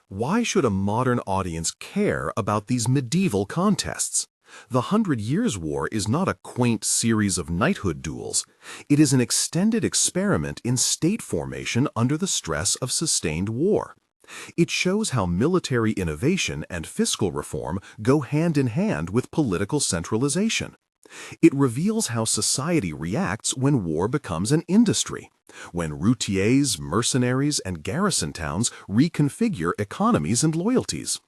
Why should a modern audience care about these medieval contests? The Hundred Years' War is not a quaint series of knighthood duels. It is an extended experiment in state formation under the stress of sustained war. It shows how military innovation and fiscal reform go hand in hand with political centralization. It reveals how society reacts when war becomes an industry, when routiers, mercenaries, and garrison towns reconfigure economies and loyalties.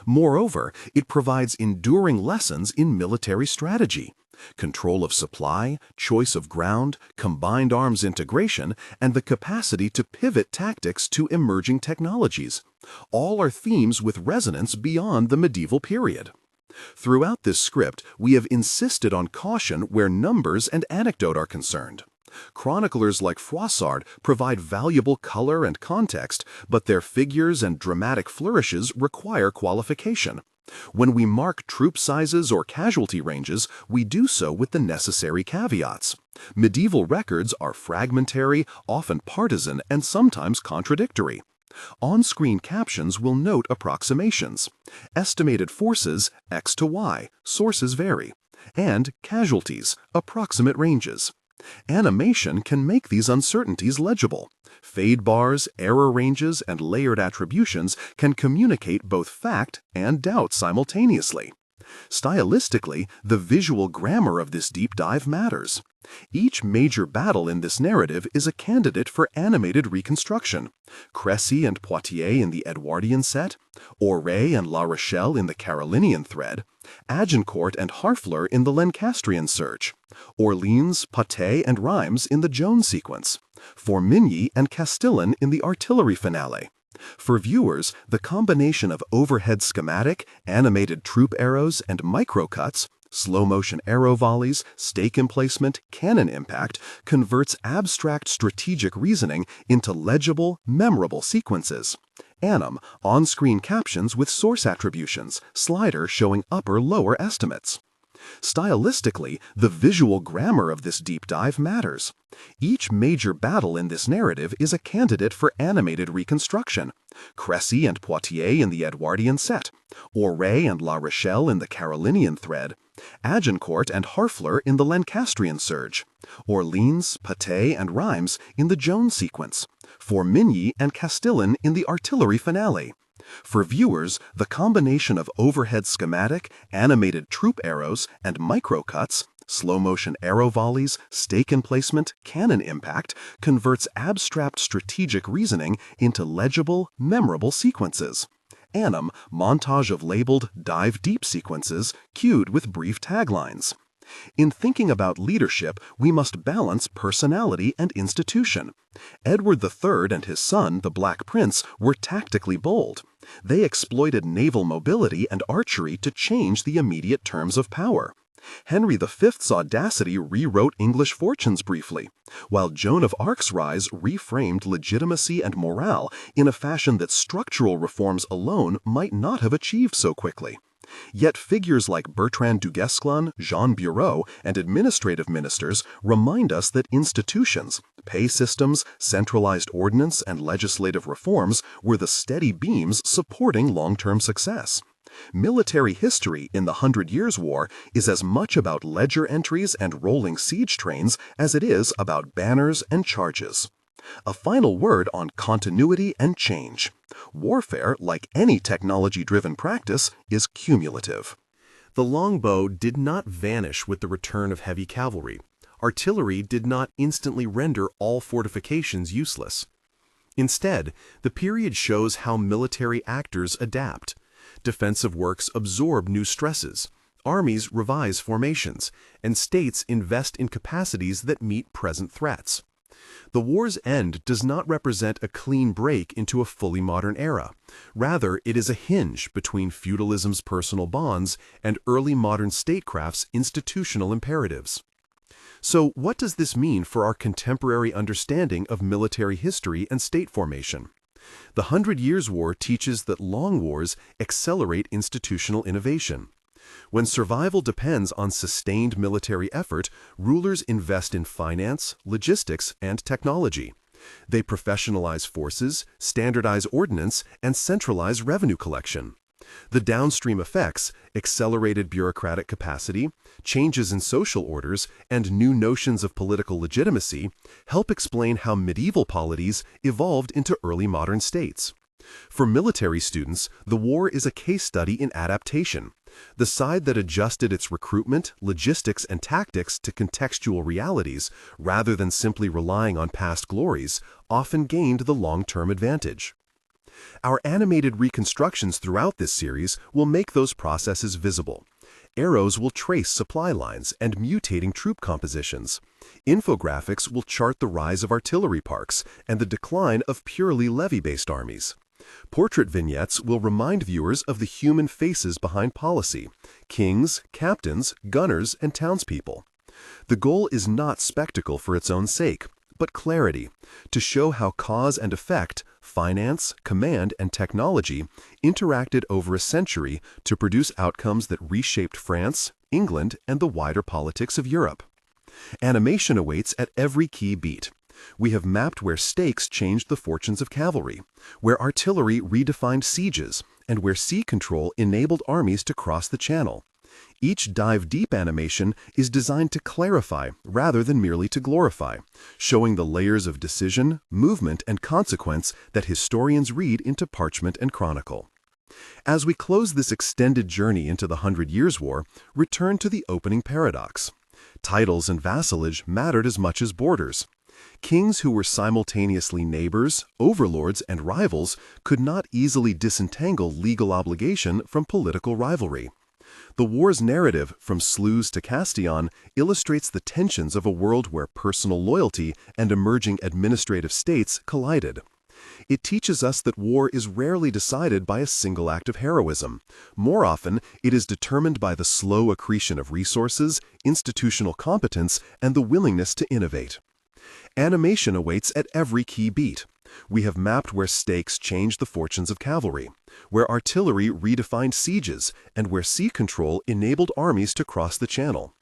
Moreover, it provides enduring lessons in military strategy, control of supply, choice of ground, combined arms integration, and the capacity to pivot tactics to emerging technologies. All are themes with resonance beyond the medieval period. Throughout this script, we have insisted on caution where numbers and anecdote are concerned. Chroniclers like Froissart provide valuable color and context, but their figures and dramatic flourishes require qualification. When we mark troop sizes or casualty ranges, we do so with the necessary caveats. Medieval records are fragmentary, often partisan, and sometimes contradictory. On-screen captions will note approximations. Estimated forces, X to Y, sources vary. And casualties, approximate ranges. Animation can make these uncertainties legible. Fade bars, error ranges, and layered attributions can communicate both fact and doubt simultaneously. Stylistically, the visual grammar of this deep dive matters. Each major battle in this narrative is a candidate for animated reconstruction. Crécy and Poitiers in the Edwardian set, Auray and La Rochelle in the Carolinian thread, Agincourt and Harfleur in the Lancastrian surge, Orleans, Patay, and Reims in the Joan sequence, Formigny and Castillon in the artillery finale. For viewers, the combination of overhead schematic, animated troop arrows, and microcuts, slow-motion arrow volleys, stake emplacement, cannon impact, converts abstract strategic reasoning into legible, memorable sequences. Anim, on-screen captions with source attributions, slider showing upper-lower estimates. Stylistically, the visual grammar of this deep dive matters. Each major battle in this narrative is a candidate for animated reconstruction. Crécy and Poitiers in the Edwardian set, Auray and La Rochelle in the Carolinian thread, Agincourt and Harfleur in the Lancastrian surge, Orleans, Patay, and Rheims in the Joan sequence, Formigny and Castillon in the artillery finale. For viewers, the combination of overhead schematic, animated troop arrows, and microcuts, slow-motion arrow volleys, stake emplacement, cannon impact, converts abstract strategic reasoning into legible, memorable sequences. Anim, montage of labeled dive deep sequences, cued with brief taglines. In thinking about leadership, we must balance personality and institution. Edward III and his son, the Black Prince, were tactically bold. They exploited naval mobility and archery to change the immediate terms of power. Henry V's audacity rewrote English fortunes briefly, while Joan of Arc's rise reframed legitimacy and morale in a fashion that structural reforms alone might not have achieved so quickly. Yet figures like Bertrand du Guesclin, Jean Bureau, and administrative ministers remind us that institutions, pay systems, centralized ordnance, and legislative reforms were the steady beams supporting long-term success. Military history in the 100 Years' War is as much about ledger entries and rolling siege trains as it is about banners and charges. A final word on continuity and change. Warfare, like any technology-driven practice, is cumulative. The longbow did not vanish with the return of heavy cavalry. Artillery did not instantly render all fortifications useless. Instead, the period shows how military actors adapt. Defensive works absorb new stresses, armies revise formations, and states invest in capacities that meet present threats. The war's end does not represent a clean break into a fully modern era. Rather, it is a hinge between feudalism's personal bonds and early modern statecraft's institutional imperatives. So, what does this mean for our contemporary understanding of military history and state formation? The 100 Years' War teaches that long wars accelerate institutional innovation. When survival depends on sustained military effort, rulers invest in finance, logistics, and technology. They professionalize forces, standardize ordnance, and centralize revenue collection. The downstream effects, accelerated bureaucratic capacity, changes in social orders, and new notions of political legitimacy, help explain how medieval polities evolved into early modern states. For military students, the war is a case study in adaptation. The side that adjusted its recruitment, logistics, and tactics to contextual realities, rather than simply relying on past glories, often gained the long-term advantage. Our animated reconstructions throughout this series will make those processes visible. Arrows will trace supply lines and mutating troop compositions. Infographics will chart the rise of artillery parks and the decline of purely levy-based armies. Portrait vignettes will remind viewers of the human faces behind policy: kings, captains, gunners, and townspeople. The goal is not spectacle for its own sake, but clarity, to show how cause and effect, finance, command, and technology interacted over a century to produce outcomes that reshaped France, England, and the wider politics of Europe. Animation awaits at every key beat. We have mapped where stakes changed the fortunes of cavalry, where artillery redefined sieges, and where sea control enabled armies to cross the Channel. Each dive-deep animation is designed to clarify rather than merely to glorify, showing the layers of decision, movement, and consequence that historians read into parchment and chronicle. As we close this extended journey into the 100 Years' War, return to the opening paradox. Titles and vassalage mattered as much as borders. Kings who were simultaneously neighbors, overlords, and rivals could not easily disentangle legal obligation from political rivalry. The war's narrative, from Sluys to Castillon, illustrates the tensions of a world where personal loyalty and emerging administrative states collided. It teaches us that war is rarely decided by a single act of heroism. More often, it is determined by the slow accretion of resources, institutional competence, and the willingness to innovate. Animation awaits at every key beat. We have mapped where stakes changed the fortunes of cavalry, where artillery redefined sieges, and where sea control enabled armies to cross the Channel.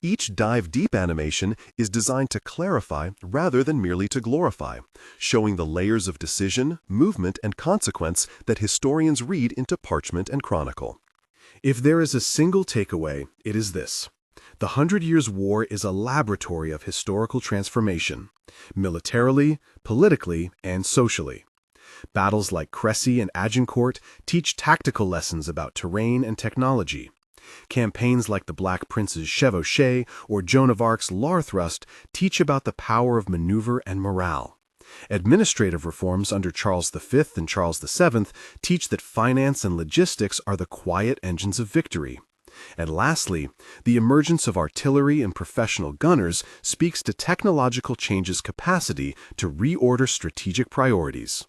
Each dive-deep animation is designed to clarify rather than merely to glorify, showing the layers of decision, movement, and consequence that historians read into parchment and chronicle. If there is a single takeaway, it is this. The Hundred Years' War is a laboratory of historical transformation, militarily, politically, and socially. Battles like Crécy and Agincourt teach tactical lessons about terrain and technology. Campaigns like the Black Prince's chevauchée or Joan of Arc's Larthrust teach about the power of maneuver and morale. Administrative reforms under Charles V and Charles VII teach that finance and logistics are the quiet engines of victory. And lastly, the emergence of artillery and professional gunners speaks to technological change's capacity to reorder strategic priorities.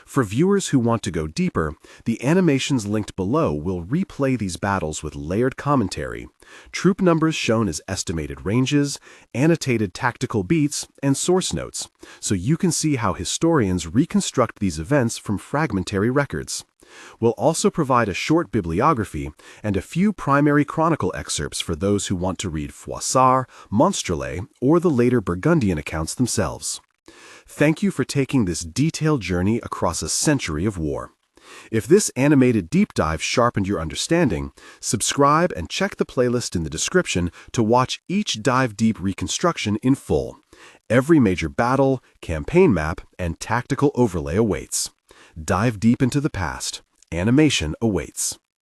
For viewers who want to go deeper, the animations linked below will replay these battles with layered commentary, troop numbers shown as estimated ranges, annotated tactical beats, and source notes, so you can see how historians reconstruct these events from fragmentary records. We'll also provide a short bibliography and a few primary chronicle excerpts for those who want to read Froissart, Monstrelet, or the later Burgundian accounts themselves. Thank you for taking this detailed journey across a century of war. If this animated deep dive sharpened your understanding, subscribe and check the playlist in the description to watch each dive deep reconstruction in full. Every major battle, campaign map, and tactical overlay awaits. Dive deep into the past. Animation awaits.